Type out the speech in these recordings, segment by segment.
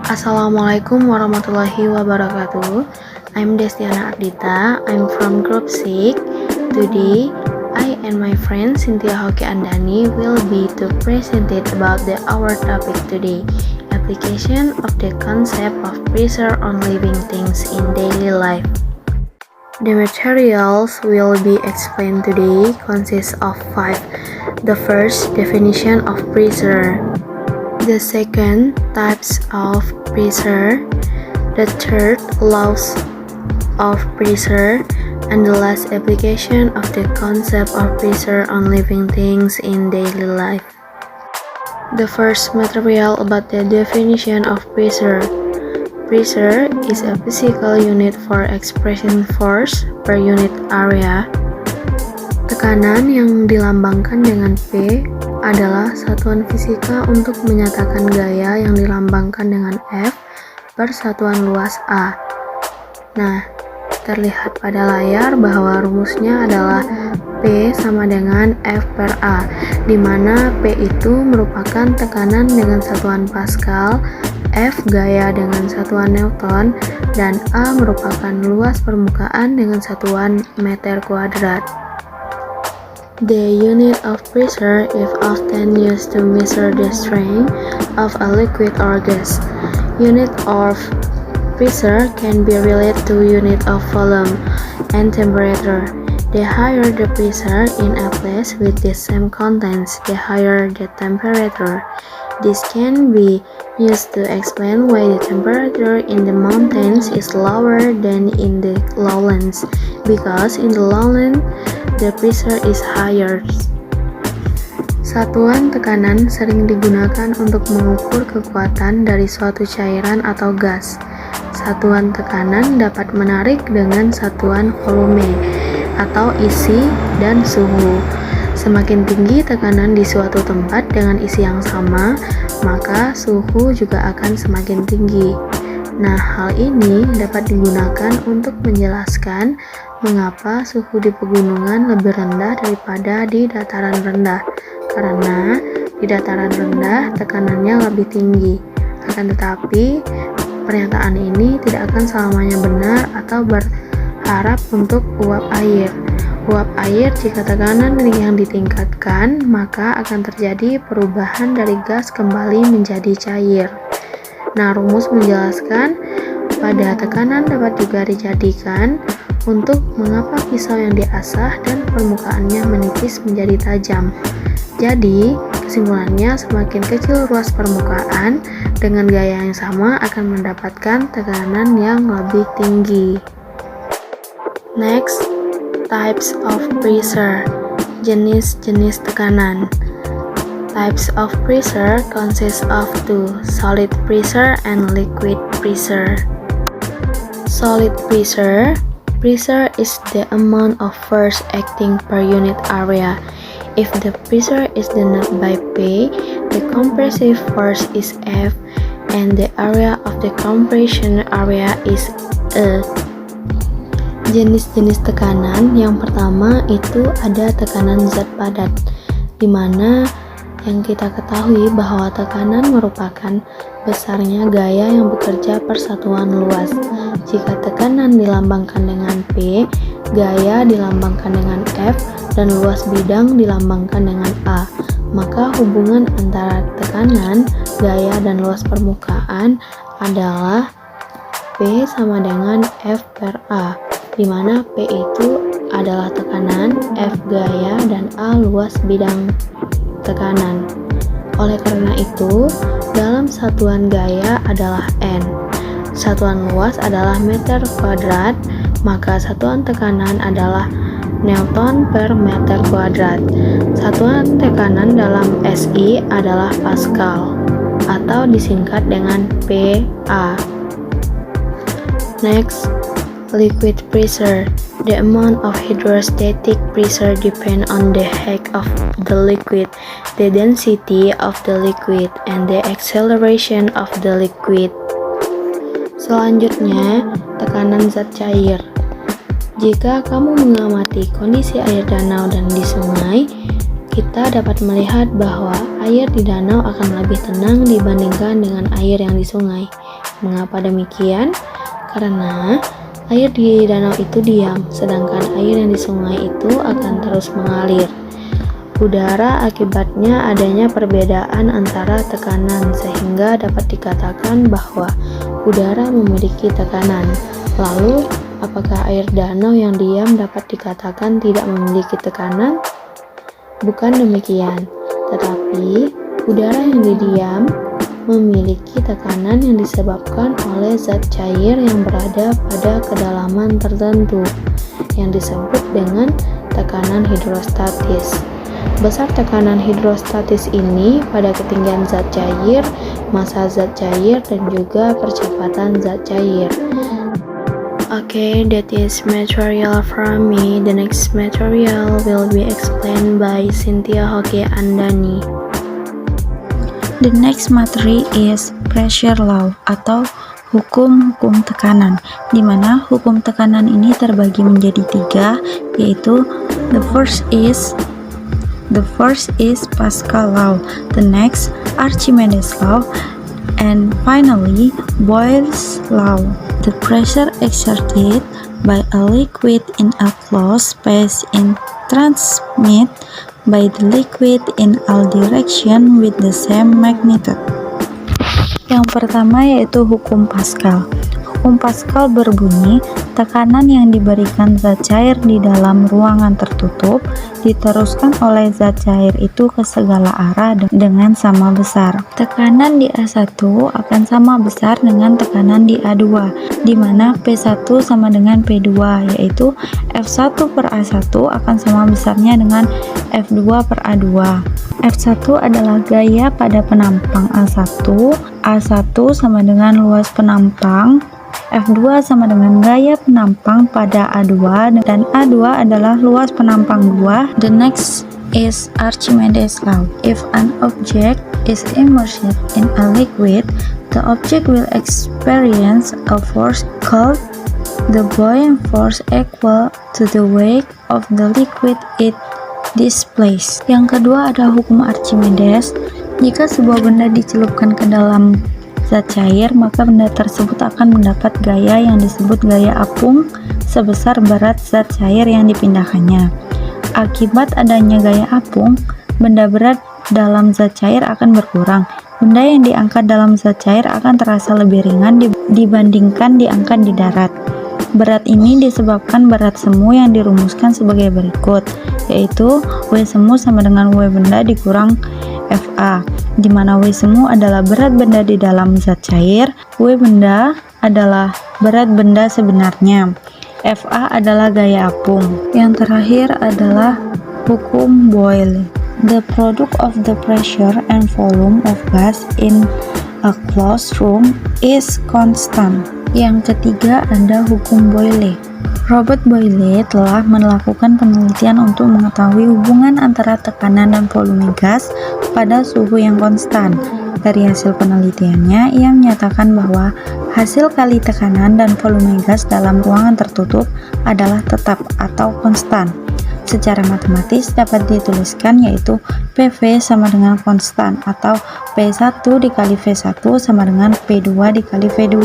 Assalamualaikum warahmatullahi wabarakatuh. I'm Destiana Ardita. I'm from Group 6. Today, I and my friend Cintia, Hoki, Andani will be to present it about our topic today, application of the concept of pressure on living things in daily life. The materials will be explained today consist of 5. The first, definition of pressure. The second, types of pressure. The third, laws of pressure. And the last, application of the concept of pressure on living things in daily life. The first material about the definition of pressure. Pressure is a physical unit for expressing force per unit area. Tekanan yang dilambangkan dengan P adalah satuan fisika untuk menyatakan gaya yang dilambangkan dengan F per satuan luas A. Nah, terlihat pada layar bahwa rumusnya adalah P sama dengan F per A, di mana P itu merupakan tekanan dengan satuan Pascal, F gaya dengan satuan Newton, dan A merupakan luas permukaan dengan satuan meter kuadrat. The unit of pressure is often used to measure the strength of a liquid or gas. Unit of pressure can be related to unit of volume and temperature. The higher the pressure in a place with the same contents, the higher the temperature. This can be used to explain why the temperature in the mountains is lower than in the lowlands, because in the lowland the pressure is higher. Satuan tekanan sering digunakan untuk mengukur kekuatan dari suatu cairan atau gas. Satuan tekanan dapat menarik dengan satuan volume atau isi dan suhu. Semakin tinggi tekanan di suatu tempat dengan isi yang sama, maka suhu juga akan semakin tinggi. Nah, hal ini dapat digunakan untuk menjelaskan mengapa suhu di pegunungan lebih rendah daripada di dataran rendah, karena di dataran rendah tekanannya lebih tinggi. Akan tetapi, pernyataan ini tidak akan selamanya benar atau berharap untuk uap air. Uap air jika tekanan yang ditingkatkan, maka akan terjadi perubahan dari gas kembali menjadi cair. Nah, rumus menjelaskan pada tekanan dapat juga dijadikan untuk mengapa pisau yang diasah dan permukaannya menipis menjadi tajam. Jadi, kesimpulannya semakin kecil ruas permukaan dengan gaya yang sama akan mendapatkan tekanan yang lebih tinggi. Next, types of pressure. Jenis-jenis tekanan. Types of pressure consist of 2, solid pressure and liquid pressure. Solid pressure. Pressure is the amount of force acting per unit area. If the pressure is denoted by P, the compressive force is F, and the area of the compression area is E. Jenis-jenis tekanan yang pertama itu ada tekanan zat padat, di mana yang kita ketahui bahwa tekanan merupakan besarnya gaya yang bekerja per satuan luas. Jika tekanan dilambangkan dengan P, gaya dilambangkan dengan F, dan luas bidang dilambangkan dengan A, maka hubungan antara tekanan, gaya, dan luas permukaan adalah P sama dengan F per A, di mana P itu adalah tekanan, F gaya, dan A luas bidang tekanan. Oleh karena itu, dalam satuan gaya adalah N, satuan luas adalah meter kuadrat, maka satuan tekanan adalah Newton per meter kuadrat. Satuan tekanan dalam SI adalah Pascal, atau disingkat dengan PA. Next, liquid pressure. The amount of hydrostatic pressure depends on the height of the liquid, the density of the liquid, and the acceleration of the liquid. Selanjutnya, tekanan zat cair. Jika kamu mengamati kondisi air danau dan di sungai, kita dapat melihat bahwa air di danau akan lebih tenang dibandingkan dengan air yang di sungai. Mengapa demikian? Karena air di danau itu diam, sedangkan air yang di sungai itu akan terus mengalir. Udara akibatnya adanya perbedaan antara tekanan, sehingga dapat dikatakan bahwa udara memiliki tekanan. Lalu, apakah air danau yang diam dapat dikatakan tidak memiliki tekanan? Bukan demikian, tetapi udara yang diam memiliki tekanan yang disebabkan oleh zat cair yang berada pada kedalaman tertentu, yang disebut dengan tekanan hidrostatis. Besar tekanan hidrostatis ini pada ketinggian zat cair, massa zat cair, dan juga percepatan zat cair. Okay, that is material from me. The next material will be explained by Cintia, Hoki, Andani. The next materi is pressure law atau hukum tekanan, di mana hukum tekanan ini terbagi menjadi 3, yaitu the first is Pascal law, the next Archimedes law, and finally Boyle's law. The pressure exerted by a liquid in a closed space is transmitted by the liquid in all directions with the same magnitude. Yang pertama yaitu hukum Pascal. Hukum Pascal berbunyi, tekanan yang diberikan zat cair di dalam ruangan tertutup diteruskan oleh zat cair itu ke segala arah dengan sama besar. Tekanan di A1 akan sama besar dengan tekanan di A2, di mana P1 sama dengan P2, yaitu F1 per A1 akan sama besarnya dengan F2 per A2. F1 adalah gaya pada penampang A1, A1 sama dengan luas penampang, F2 sama dengan gaya penampang pada A2, dan A2 adalah luas penampang 2. The next is Archimedes law. If an object is immersed in a liquid, the object will experience a force called the buoyant force equal to the weight of the liquid it displaces. Yang kedua ada hukum Archimedes. Jika sebuah benda dicelupkan ke dalam zat cair, maka benda tersebut akan mendapat gaya yang disebut gaya apung sebesar berat zat cair yang dipindahkannya. Akibat adanya gaya apung, benda berat dalam zat cair akan berkurang. Benda yang diangkat dalam zat cair akan terasa lebih ringan dibandingkan diangkat di darat. Berat ini disebabkan berat semu yang dirumuskan sebagai berikut, yaitu W semu sama dengan W benda dikurang FA, di mana W semu adalah berat benda di dalam zat cair, W benda adalah berat benda sebenarnya, FA adalah gaya apung. Yang terakhir adalah hukum Boyle. The product of the pressure and volume of gas in a closed room is constant. Yang ketiga ada hukum Boyle. Robert Boyle telah melakukan penelitian untuk mengetahui hubungan antara tekanan dan volume gas pada suhu yang konstan. Dari hasil penelitiannya, ia menyatakan bahwa hasil kali tekanan dan volume gas dalam ruangan tertutup adalah tetap atau konstan. Secara matematis dapat dituliskan yaitu PV sama dengan konstan atau P1 dikali V1 sama dengan P2 dikali V2,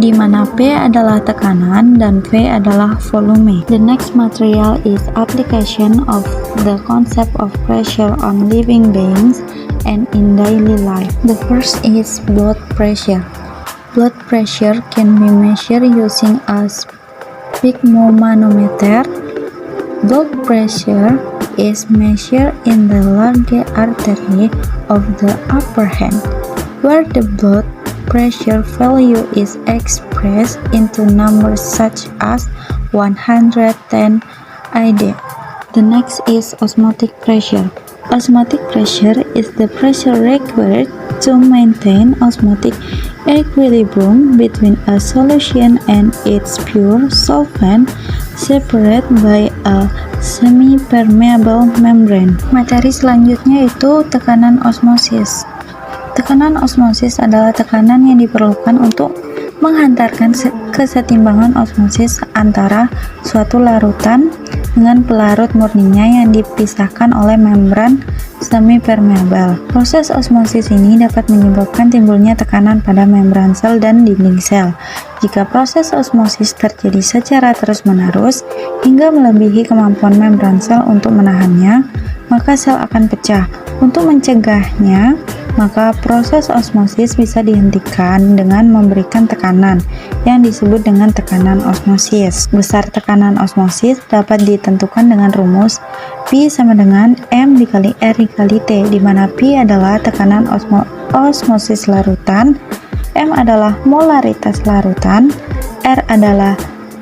di mana P adalah tekanan dan V adalah volume. The next material is application of the concept of pressure on living beings and in daily life. The first is blood pressure. Blood pressure can be measured using a sphygmomanometer. Blood pressure is measured in the large artery of the upper hand, where the blood pressure value is expressed into numbers such as 110 ID. The next is osmotic pressure. Osmotic pressure is the pressure required to maintain osmotic equilibrium between a solution and its pure solvent separated by a semi-permeable membrane. Materi selanjutnya itu tekanan osmosis. Tekanan osmosis adalah tekanan yang diperlukan untuk menghantarkan kesetimbangan osmosis antara suatu larutan dengan pelarut murninya yang dipisahkan oleh membran semi-permeabel. Proses osmosis ini dapat menyebabkan timbulnya tekanan pada membran sel dan dinding sel. Jika proses osmosis terjadi secara terus-menerus hingga melebihi kemampuan membran sel untuk menahannya, maka sel akan pecah. Untuk mencegahnya, maka proses osmosis bisa dihentikan dengan memberikan tekanan yang disebut dengan tekanan osmosis. Besar tekanan osmosis dapat ditentukan dengan rumus P sama dengan M dikali R dikali T, di mana P adalah tekanan osmosis larutan, M adalah molaritas larutan, R adalah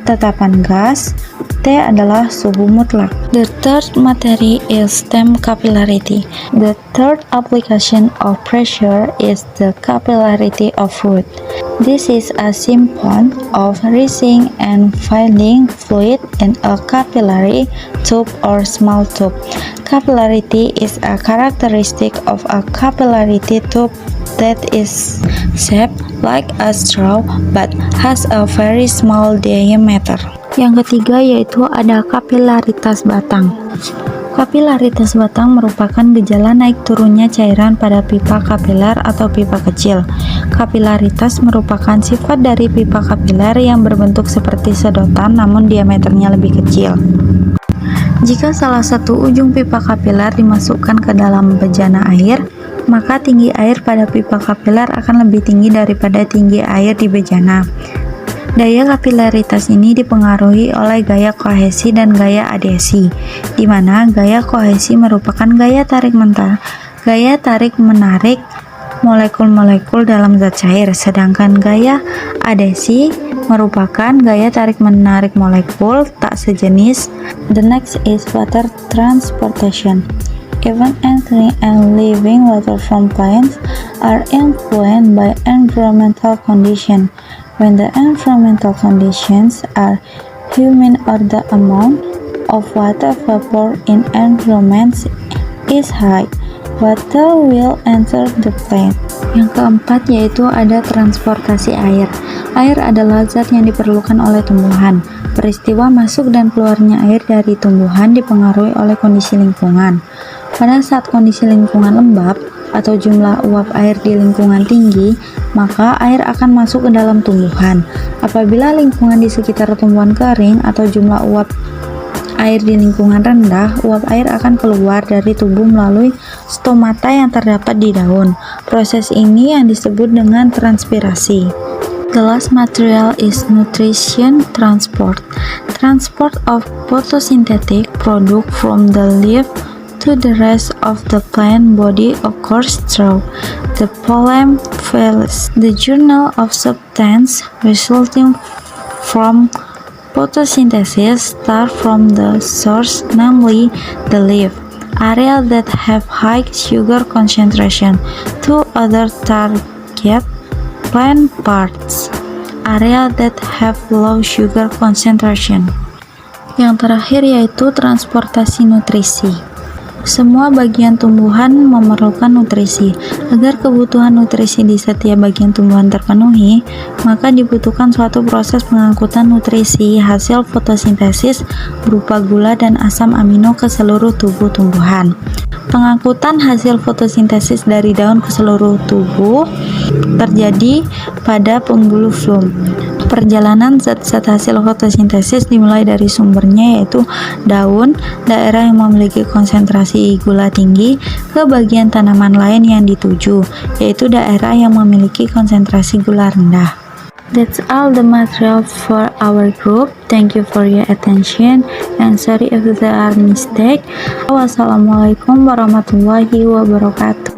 tetapan gas, T adalah suhu mutlak. The third material is stem capillarity. The third application of pressure is the capillarity of fluid. This is a symptom of rising and falling fluid in a capillary tube or small tube. Capillarity is a characteristic of a capillarity tube that is shaped like a straw but has a very small diameter. Yang ketiga yaitu ada kapilaritas batang. Kapilaritas batang merupakan gejala naik turunnya cairan pada pipa kapiler atau pipa kecil. Kapilaritas merupakan sifat dari pipa kapiler yang berbentuk seperti sedotan namun diameternya lebih kecil. Jika salah satu ujung pipa kapiler dimasukkan ke dalam bejana air, maka tinggi air pada pipa kapiler akan lebih tinggi daripada tinggi air di bejana. Daya kapilaritas ini dipengaruhi oleh gaya kohesi dan gaya adhesi, di mana gaya kohesi merupakan gaya tarik-menarik molekul-molekul dalam zat cair, sedangkan gaya adhesi merupakan gaya tarik-menarik molekul tak sejenis. The next is water transportation. Even entering and leaving water from plants are influenced by environmental conditions. When the environmental conditions are humid or the amount of water vapor in environments is high, water will enter the plant. Yang keempat yaitu ada transportasi air. Air adalah zat yang diperlukan oleh tumbuhan. Peristiwa masuk dan keluarnya air dari tumbuhan dipengaruhi oleh kondisi lingkungan. Pada saat kondisi lingkungan lembab atau jumlah uap air di lingkungan tinggi, maka air akan masuk ke dalam tumbuhan. Apabila lingkungan di sekitar tumbuhan kering atau jumlah uap air di lingkungan rendah, uap air akan keluar dari tubuh melalui stomata yang terdapat di daun. Proses ini yang disebut dengan transpirasi. The last material is nutrition transport. Transport of photosynthetic product from the leaf to the rest of the plant body occurs through the pollen phase. The journal of substance resulting from photosynthesis start from the source, namely the leaf. Area that have high sugar concentration to other target plant parts. Area that have low sugar concentration. Yang terakhir yaitu transportasi nutrisi. Semua bagian tumbuhan memerlukan nutrisi. Agar kebutuhan nutrisi di setiap bagian tumbuhan terpenuhi, maka dibutuhkan suatu proses pengangkutan nutrisi hasil fotosintesis berupa gula dan asam amino ke seluruh tubuh tumbuhan. Pengangkutan hasil fotosintesis dari daun ke seluruh tubuh terjadi pada pembuluh floem. Perjalanan zat-zat hasil fotosintesis dimulai dari sumbernya yaitu daun, daerah yang memiliki konsentrasi gula tinggi, ke bagian tanaman lain yang dituju, yaitu daerah yang memiliki konsentrasi gula rendah. That's all the material for our group. Thank you for your attention and sorry if there are mistake. Wassalamualaikum warahmatullahi wabarakatuh.